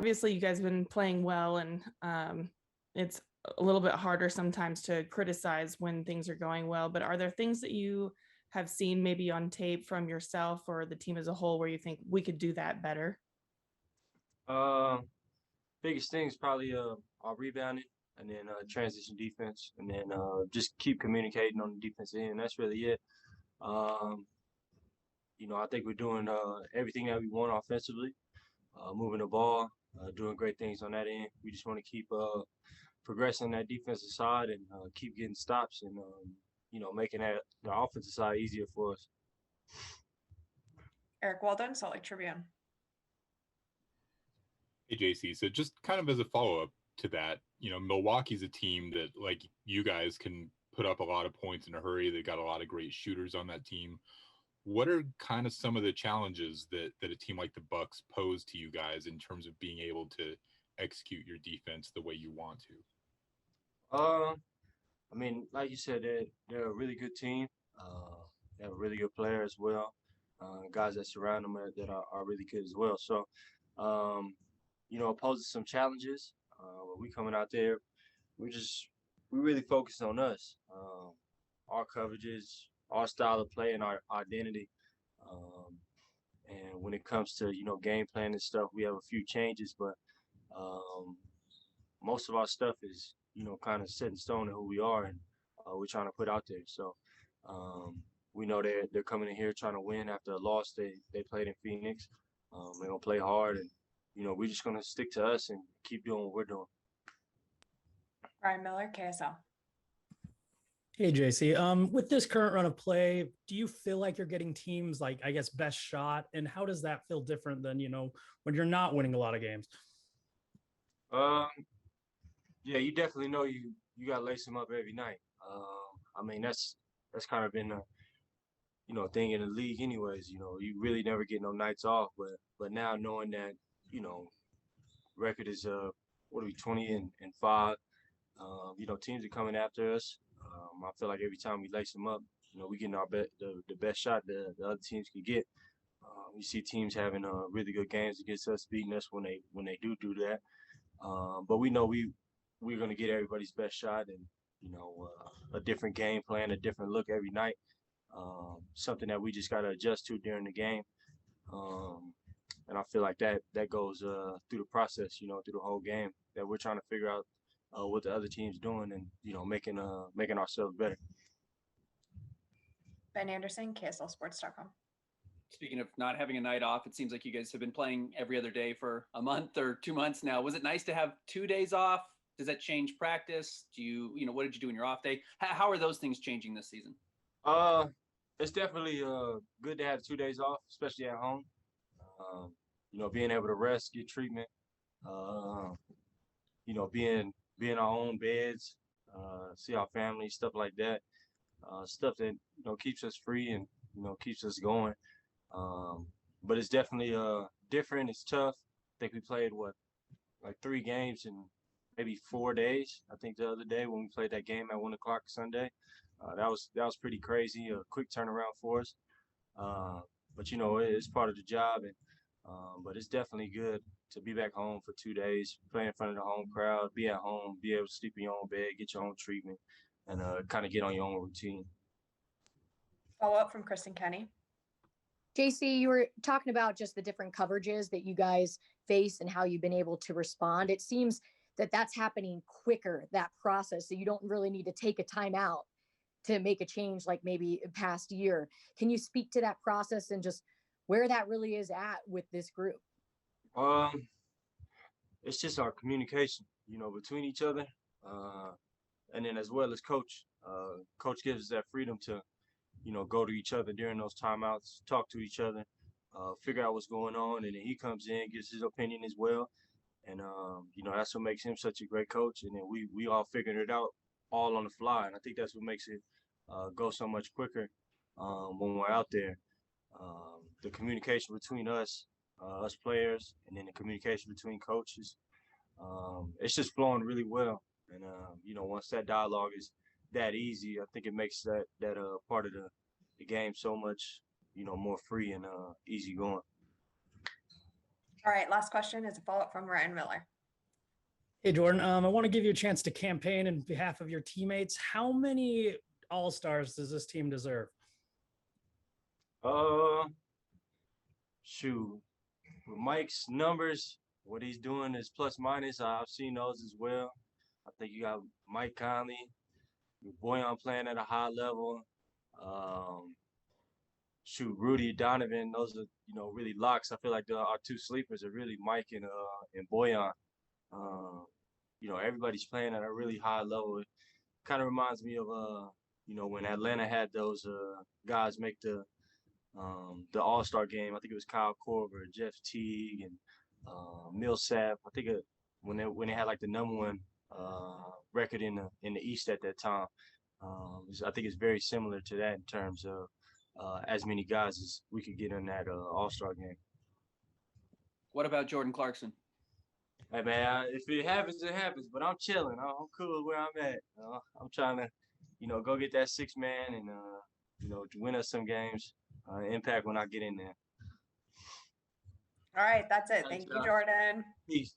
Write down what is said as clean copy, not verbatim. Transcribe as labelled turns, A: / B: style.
A: obviously you guys have been playing well, and it's a little bit harder sometimes to criticize when things are going well. But are there things that you have seen maybe on tape from yourself or the team as a whole where you think we could do that better?
B: Uh, Biggest thing is probably our rebounding and then transition defense and then just keep communicating on the defensive end. That's really it. Um, I think we're doing everything that we want offensively, moving the ball, doing great things on that end. We just want to keep progressing that defensive side and keep getting stops and making that the offensive side easier for us.
C: Eric Walden, Salt Lake Tribune.
D: Hey, JC. So just kind of as a follow-up to that, Milwaukee's a team that, like, you guys can put up a lot of points in a hurry. They got a lot of great shooters on that team. What are kind of some of the challenges that a team like the Bucks pose to you guys in terms of being able to execute your defense the way you want to?
B: I mean, like you said, they're a really good team. They have a really good player as well. Guys that surround them that are really good as well. So, it poses some challenges. When we coming out there, we really focus on us, our coverages, our style of play, and our identity. Um, and when it comes to game plan and stuff, we have a few changes, but um, most of our stuff is kind of set in stone in who we are and we're trying to put out there. So we know they're coming in here trying to win after a loss they played in Phoenix. They're gonna play hard and we're just gonna stick to us and keep doing what we're doing.
C: Ryan Miller, KSL.
E: Hey, JC. With this current run of play, do you feel like you're getting teams like, I guess, best shot? And how does that feel different than, when you're not winning a lot of games?
B: Um, yeah, you definitely know you got to lace them up every night. I mean that's kind of been a thing in the league, anyways. You really never get no nights off, but now knowing that record is what are we 20 and 5. Teams are coming after us. I feel like every time we lace them up, we getting the best shot the other teams could get. You see teams having really good games against us, beating us when they do that. But we know we're going to get everybody's best shot and a different game plan, a different look every night. Something that we just got to adjust to during the game. And I feel like that goes through the process, through the whole game. That we're trying to figure out what the other team's doing and making ourselves better.
C: Ben Anderson, KSLSports.com.
F: Speaking of not having a night off, it seems like you guys have been playing every other day for a month or 2 months now. Was it nice to have 2 days off? Does that change practice? Do what did you do in your off day? How are those things changing this season?
B: It's definitely good to have 2 days off, especially at home. Being able to rest, get treatment. Being our own beds, see our family, stuff like that. Stuff that keeps us free and keeps us going. But it's definitely different. It's tough. I think we played like 3 games in maybe 4 days. I think the other day when we played that game at 1 o'clock Sunday, that was pretty crazy. A quick turnaround for us. But it's part of the job, and but it's definitely good to be back home for 2 days, play in front of the home crowd, be at home, be able to sleep in your own bed, get your own treatment, and kind of get on your own routine.
C: Follow up from Kristen Kenny.
G: JC, you were talking about just the different coverages that you guys face and how you've been able to respond. It seems that that's happening quicker, that process, so you don't really need to take a timeout to make a change like maybe past year. Can you speak to that process and just where that really is at with this group?
B: It's just our communication, between each other, and then as well as coach. Coach gives us that freedom to, go to each other during those timeouts, talk to each other, figure out what's going on, and then he comes in, gives his opinion as well, and that's what makes him such a great coach. And then we all figured it out all on the fly, and I think that's what makes it go so much quicker when we're out there. The communication between us players, and then the communication between coaches, it's just flowing really well. And once that dialogue is that easy, I think it makes that part of the game so much more free and easy going.
C: All right, last question is a follow-up from Ryan Miller.
E: Hey, Jordan. I want to give you a chance to campaign in behalf of your teammates. How many All-Stars does this team deserve?
B: Shoot, with Mike's numbers, what he's doing is plus minus. I've seen those as well. I think you got Mike Conley, Boyan playing at a high level. Shoot, Rudy Donovan. Those are really locks. I feel like our two sleepers are really Mike and Boyan. Everybody's playing at a really high level. It kind of reminds me of when Atlanta had those guys make the All-Star game. I think it was Kyle Korver, Jeff Teague, and Millsap. I think when they had like the #1 record in the East at that time. I think it's very similar to that in terms of as many guys as we could get in that All-Star game.
F: What about Jordan Clarkson?
B: Hey man, if it happens, it happens. But I'm chilling. I'm cool where I'm at. I'm trying to, go get that 6-man and win us some games. Impact when I get in there.
C: All right, that's it.
B: Thanks,
C: Thank you,
B: y'all.
C: Jordan.
B: Peace.